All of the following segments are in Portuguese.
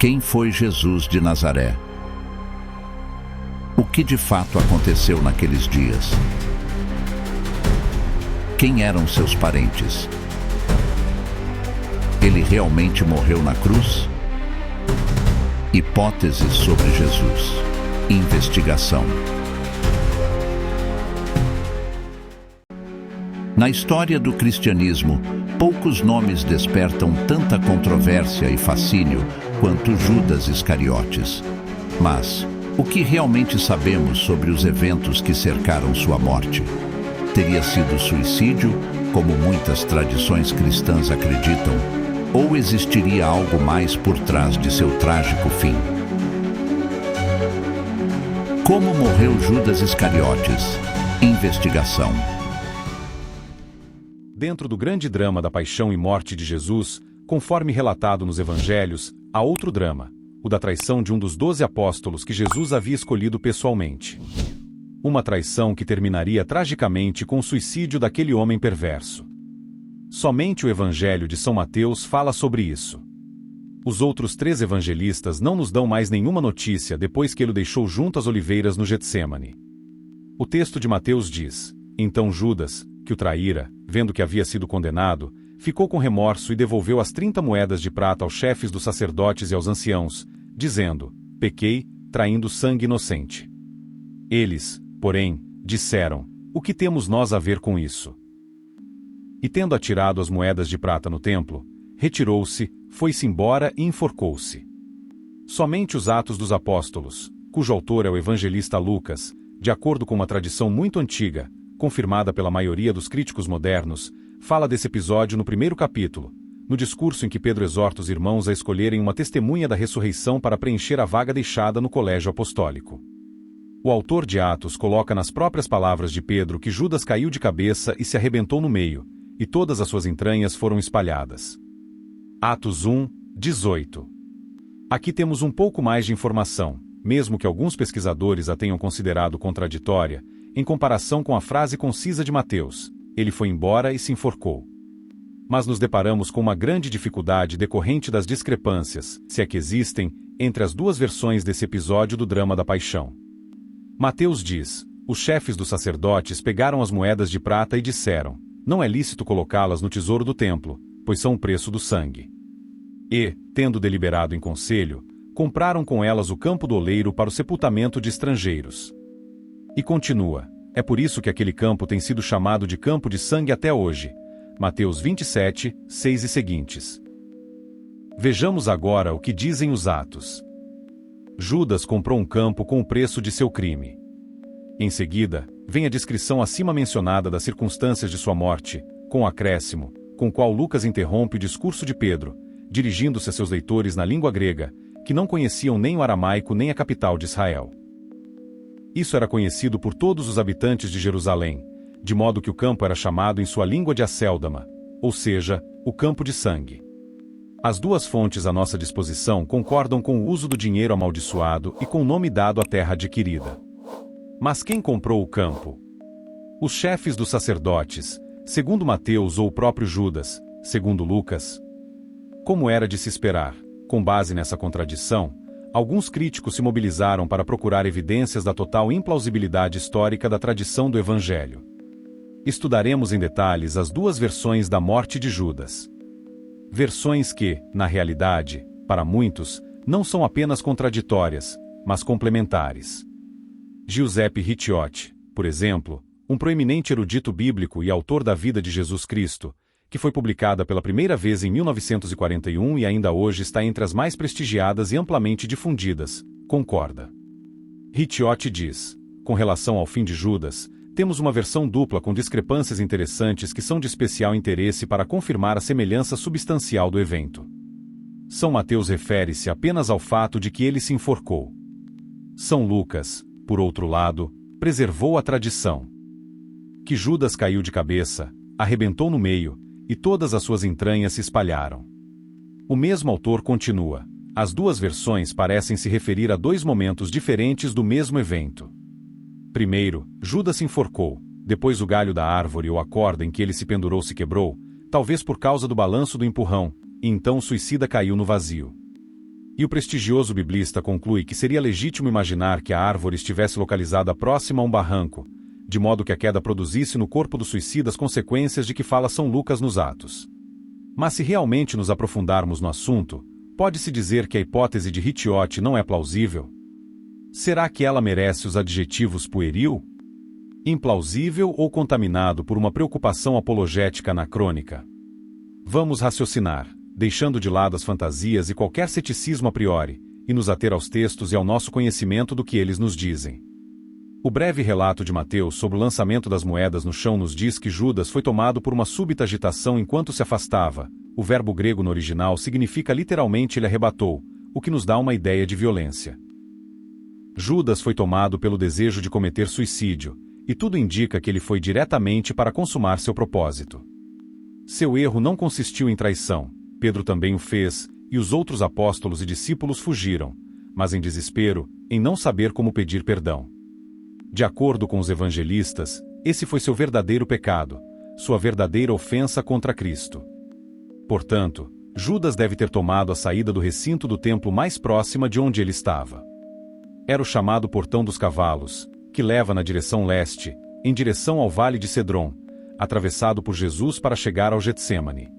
Quem foi Jesus de Nazaré? O que de fato aconteceu naqueles dias? Quem eram seus parentes? Ele realmente morreu na cruz? Hipóteses sobre Jesus. Investigação. Na história do cristianismo, poucos nomes despertam tanta controvérsia e fascínio quanto Judas Iscariotes. Mas o que realmente sabemos sobre os eventos que cercaram sua morte? Teria sido suicídio, como muitas tradições cristãs acreditam, ou existiria algo mais por trás de seu trágico fim? Como morreu Judas Iscariotes? Investigação. Dentro do grande drama da paixão e morte de Jesus, conforme relatado nos evangelhos, há outro drama, o da traição de um dos 12 apóstolos que Jesus havia escolhido pessoalmente. Uma traição que terminaria tragicamente com o suicídio daquele homem perverso. Somente o Evangelho de São Mateus fala sobre isso. Os outros 3 evangelistas não nos dão mais nenhuma notícia depois que ele o deixou junto às oliveiras no Getsêmani. O texto de Mateus diz: então Judas, que o traíra, vendo que havia sido condenado, ficou com remorso e devolveu as 30 moedas de prata aos chefes dos sacerdotes e aos anciãos, dizendo: pequei, traindo sangue inocente. Eles, porém, disseram: o que temos nós a ver com isso? E tendo atirado as moedas de prata no templo, retirou-se, foi-se embora e enforcou-se. Somente os Atos dos Apóstolos, cujo autor é o evangelista Lucas, de acordo com uma tradição muito antiga, confirmada pela maioria dos críticos modernos, fala desse episódio no 1º capítulo, no discurso em que Pedro exorta os irmãos a escolherem uma testemunha da ressurreição para preencher a vaga deixada no colégio apostólico. O autor de Atos coloca nas próprias palavras de Pedro que Judas caiu de cabeça e se arrebentou no meio, e todas as suas entranhas foram espalhadas. Atos 1, 18. Aqui temos um pouco mais de informação, mesmo que alguns pesquisadores a tenham considerado contraditória, em comparação com a frase concisa de Mateus: ele foi embora e se enforcou. Mas nos deparamos com uma grande dificuldade decorrente das discrepâncias, se é que existem, entre as duas versões desse episódio do drama da paixão. Mateus diz: os chefes dos sacerdotes pegaram as moedas de prata e disseram: não é lícito colocá-las no tesouro do templo, pois são o preço do sangue. E, tendo deliberado em conselho, compraram com elas o campo do oleiro para o sepultamento de estrangeiros. E continua: é por isso que aquele campo tem sido chamado de campo de sangue até hoje. Mateus 27, 6 e seguintes. Vejamos agora o que dizem os Atos. Judas comprou um campo com o preço de seu crime. Em seguida, vem a descrição acima mencionada das circunstâncias de sua morte, com o acréscimo, com o qual Lucas interrompe o discurso de Pedro, dirigindo-se a seus leitores na língua grega, que não conheciam nem o aramaico nem a capital de Israel. Isso era conhecido por todos os habitantes de Jerusalém, de modo que o campo era chamado em sua língua de Acéldama, ou seja, o campo de sangue. As duas fontes à nossa disposição concordam com o uso do dinheiro amaldiçoado e com o nome dado à terra adquirida. Mas quem comprou o campo? Os chefes dos sacerdotes, segundo Mateus, ou o próprio Judas, segundo Lucas? Como era de se esperar, com base nessa contradição, alguns críticos se mobilizaram para procurar evidências da total implausibilidade histórica da tradição do Evangelho. Estudaremos em detalhes as duas versões da morte de Judas. Versões que, na realidade, para muitos, não são apenas contraditórias, mas complementares. Giuseppe Ricciotti, por exemplo, um proeminente erudito bíblico e autor da vida de Jesus Cristo, que foi publicada pela primeira vez em 1941 e ainda hoje está entre as mais prestigiadas e amplamente difundidas, concorda. Ricciotti diz: com relação ao fim de Judas, temos uma versão dupla com discrepâncias interessantes que são de especial interesse para confirmar a semelhança substancial do evento. São Mateus refere-se apenas ao fato de que ele se enforcou. São Lucas, por outro lado, preservou a tradição. Que Judas caiu de cabeça, arrebentou no meio, e todas as suas entranhas se espalharam. O mesmo autor continua: as duas versões parecem se referir a dois momentos diferentes do mesmo evento. Primeiro, Judas se enforcou, depois o galho da árvore ou a corda em que ele se pendurou se quebrou, talvez por causa do balanço do empurrão, e então o suicida caiu no vazio. E o prestigioso biblista conclui que seria legítimo imaginar que a árvore estivesse localizada próxima a um barranco, de modo que a queda produzisse no corpo do suicida as consequências de que fala São Lucas nos Atos. Mas se realmente nos aprofundarmos no assunto, pode-se dizer que a hipótese de Rittiotti não é plausível? Será que ela merece os adjetivos pueril, implausível ou contaminado por uma preocupação apologética anacrônica? Vamos raciocinar, deixando de lado as fantasias e qualquer ceticismo a priori, e nos ater aos textos e ao nosso conhecimento do que eles nos dizem. O breve relato de Mateus sobre o lançamento das moedas no chão nos diz que Judas foi tomado por uma súbita agitação enquanto se afastava. O verbo grego no original significa literalmente ele arrebatou, o que nos dá uma ideia de violência. Judas foi tomado pelo desejo de cometer suicídio, e tudo indica que ele foi diretamente para consumar seu propósito. Seu erro não consistiu em traição, Pedro também o fez, e os outros apóstolos e discípulos fugiram, mas em desespero, em não saber como pedir perdão. De acordo com os evangelistas, esse foi seu verdadeiro pecado, sua verdadeira ofensa contra Cristo. Portanto, Judas deve ter tomado a saída do recinto do templo mais próxima de onde ele estava. Era o chamado Portão dos Cavalos, que leva na direção leste, em direção ao Vale de Cedron, atravessado por Jesus para chegar ao Getsêmani.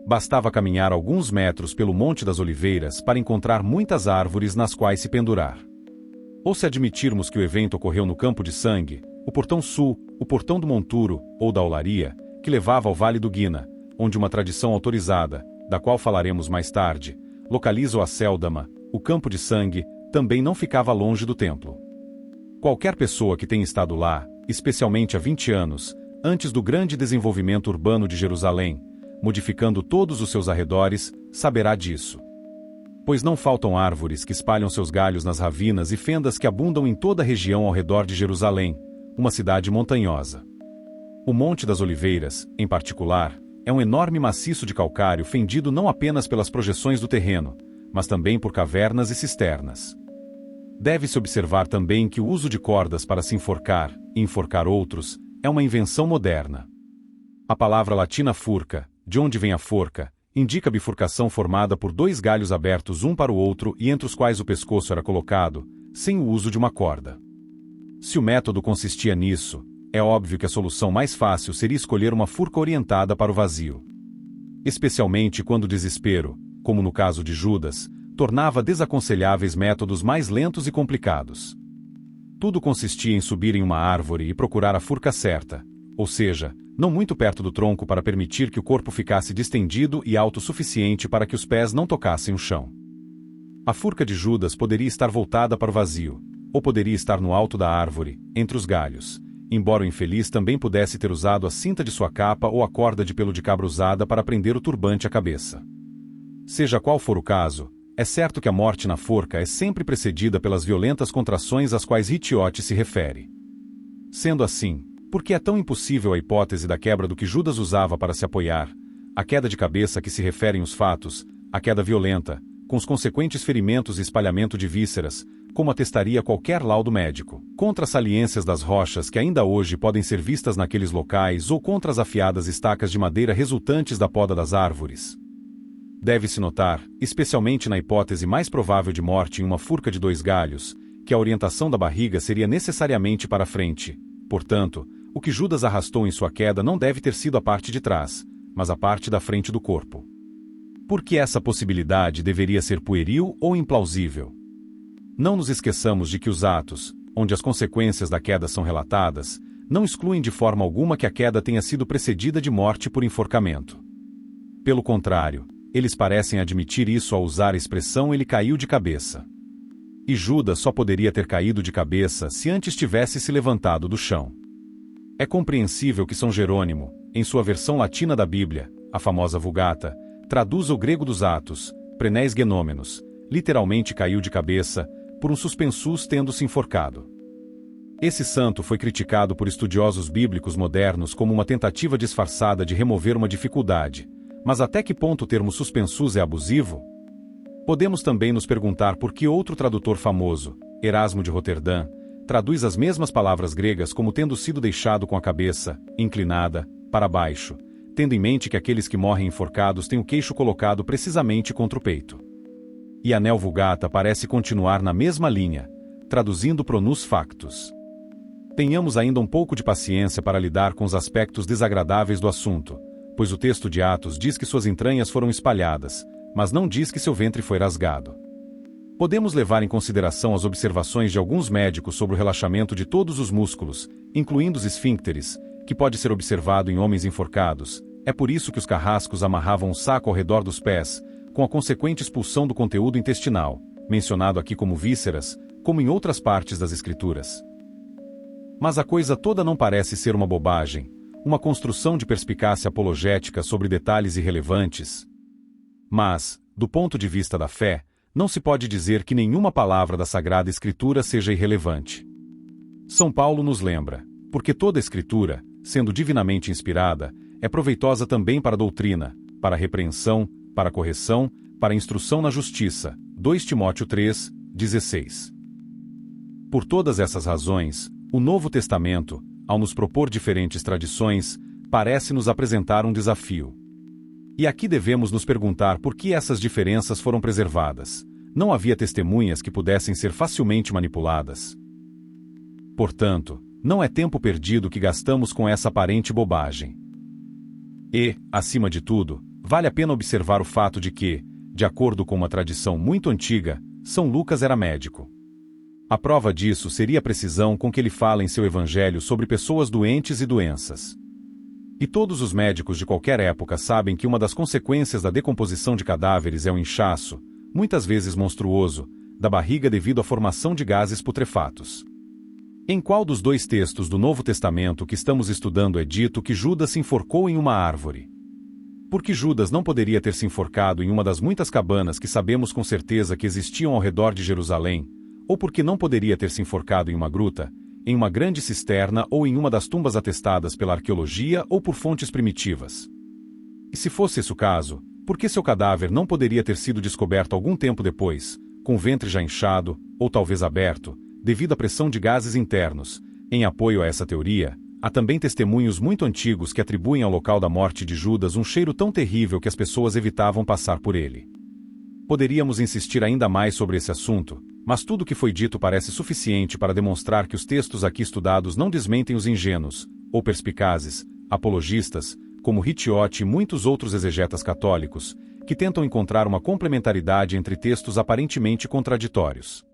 Bastava caminhar alguns metros pelo Monte das Oliveiras para encontrar muitas árvores nas quais se pendurar. Ou se admitirmos que o evento ocorreu no Campo de Sangue, o Portão Sul, o Portão do Monturo, ou da Olaria, que levava ao Vale do Guina, onde uma tradição autorizada, da qual falaremos mais tarde, localiza o Acéldama, o Campo de Sangue, também não ficava longe do templo. Qualquer pessoa que tenha estado lá, especialmente há 20 anos, antes do grande desenvolvimento urbano de Jerusalém, modificando todos os seus arredores, saberá disso. Pois não faltam árvores que espalham seus galhos nas ravinas e fendas que abundam em toda a região ao redor de Jerusalém, uma cidade montanhosa. O Monte das Oliveiras, em particular, é um enorme maciço de calcário fendido não apenas pelas projeções do terreno, mas também por cavernas e cisternas. Deve-se observar também que o uso de cordas para se enforcar e enforcar outros é uma invenção moderna. A palavra latina furca, de onde vem a forca, indica a bifurcação formada por dois galhos abertos um para o outro e entre os quais o pescoço era colocado, sem o uso de uma corda. Se o método consistia nisso, é óbvio que a solução mais fácil seria escolher uma furca orientada para o vazio. Especialmente quando o desespero, como no caso de Judas, tornava desaconselháveis métodos mais lentos e complicados. Tudo consistia em subir em uma árvore e procurar a furca certa, ou seja, não muito perto do tronco para permitir que o corpo ficasse distendido e alto o suficiente para que os pés não tocassem o chão. A furca de Judas poderia estar voltada para o vazio, ou poderia estar no alto da árvore, entre os galhos, embora o infeliz também pudesse ter usado a cinta de sua capa ou a corda de pelo de cabra usada para prender o turbante à cabeça. Seja qual for o caso, é certo que a morte na forca é sempre precedida pelas violentas contrações às quais Rittiotti se refere. Sendo assim, por que é tão impossível a hipótese da quebra do que Judas usava para se apoiar, a queda de cabeça a que se referem os fatos, a queda violenta, com os consequentes ferimentos e espalhamento de vísceras, como atestaria qualquer laudo médico, contra as saliências das rochas que ainda hoje podem ser vistas naqueles locais ou contra as afiadas estacas de madeira resultantes da poda das árvores? Deve-se notar, especialmente na hipótese mais provável de morte em uma furca de dois galhos, que a orientação da barriga seria necessariamente para a frente. Portanto, o que Judas arrastou em sua queda não deve ter sido a parte de trás, mas a parte da frente do corpo. Por que essa possibilidade deveria ser pueril ou implausível? Não nos esqueçamos de que os atos, onde as consequências da queda são relatadas, não excluem de forma alguma que a queda tenha sido precedida de morte por enforcamento. Pelo contrário, eles parecem admitir isso ao usar a expressão "ele caiu de cabeça". E Judas só poderia ter caído de cabeça se antes tivesse se levantado do chão. É compreensível que São Jerônimo, em sua versão latina da Bíblia, a famosa Vulgata, traduza o grego dos Atos, prenés genômenos, literalmente caiu de cabeça, por um suspensus tendo se enforcado. Esse santo foi criticado por estudiosos bíblicos modernos como uma tentativa disfarçada de remover uma dificuldade, mas até que ponto o termo suspensus é abusivo? Podemos também nos perguntar por que outro tradutor famoso, Erasmo de Roterdã, traduz as mesmas palavras gregas como tendo sido deixado com a cabeça, inclinada, para baixo, tendo em mente que aqueles que morrem enforcados têm o queixo colocado precisamente contra o peito. E a Neo Vulgata parece continuar na mesma linha, traduzindo pronus factus. Tenhamos ainda um pouco de paciência para lidar com os aspectos desagradáveis do assunto, pois o texto de Atos diz que suas entranhas foram espalhadas, mas não diz que seu ventre foi rasgado. Podemos levar em consideração as observações de alguns médicos sobre o relaxamento de todos os músculos, incluindo os esfíncteres, que pode ser observado em homens enforcados. É por isso que os carrascos amarravam um saco ao redor dos pés, com a consequente expulsão do conteúdo intestinal, mencionado aqui como vísceras, como em outras partes das Escrituras. Mas a coisa toda não parece ser uma bobagem, uma construção de perspicácia apologética sobre detalhes irrelevantes. Mas, do ponto de vista da fé, não se pode dizer que nenhuma palavra da Sagrada Escritura seja irrelevante. São Paulo nos lembra, porque toda Escritura, sendo divinamente inspirada, é proveitosa também para a doutrina, para a repreensão, para a correção, para a instrução na justiça. 2 Timóteo 3, 16. Por todas essas razões, o Novo Testamento, ao nos propor diferentes tradições, parece nos apresentar um desafio. E aqui devemos nos perguntar por que essas diferenças foram preservadas. Não havia testemunhas que pudessem ser facilmente manipuladas. Portanto, não é tempo perdido que gastamos com essa aparente bobagem. E, acima de tudo, vale a pena observar o fato de que, de acordo com uma tradição muito antiga, São Lucas era médico. A prova disso seria a precisão com que ele fala em seu evangelho sobre pessoas doentes e doenças. E todos os médicos de qualquer época sabem que uma das consequências da decomposição de cadáveres é o inchaço, muitas vezes monstruoso, da barriga devido à formação de gases putrefatos. Em qual dos dois textos do Novo Testamento que estamos estudando é dito que Judas se enforcou em uma árvore? Porque Judas não poderia ter se enforcado em uma das muitas cabanas que sabemos com certeza que existiam ao redor de Jerusalém, ou porque não poderia ter se enforcado em uma gruta, em uma grande cisterna ou em uma das tumbas atestadas pela arqueologia ou por fontes primitivas. E se fosse esse o caso, por que seu cadáver não poderia ter sido descoberto algum tempo depois, com o ventre já inchado, ou talvez aberto, devido à pressão de gases internos? Em apoio a essa teoria, há também testemunhos muito antigos que atribuem ao local da morte de Judas um cheiro tão terrível que as pessoas evitavam passar por ele. Poderíamos insistir ainda mais sobre esse assunto, mas tudo o que foi dito parece suficiente para demonstrar que os textos aqui estudados não desmentem os ingênuos, ou perspicazes, apologistas, como Ricciotti e muitos outros exegetas católicos, que tentam encontrar uma complementaridade entre textos aparentemente contraditórios.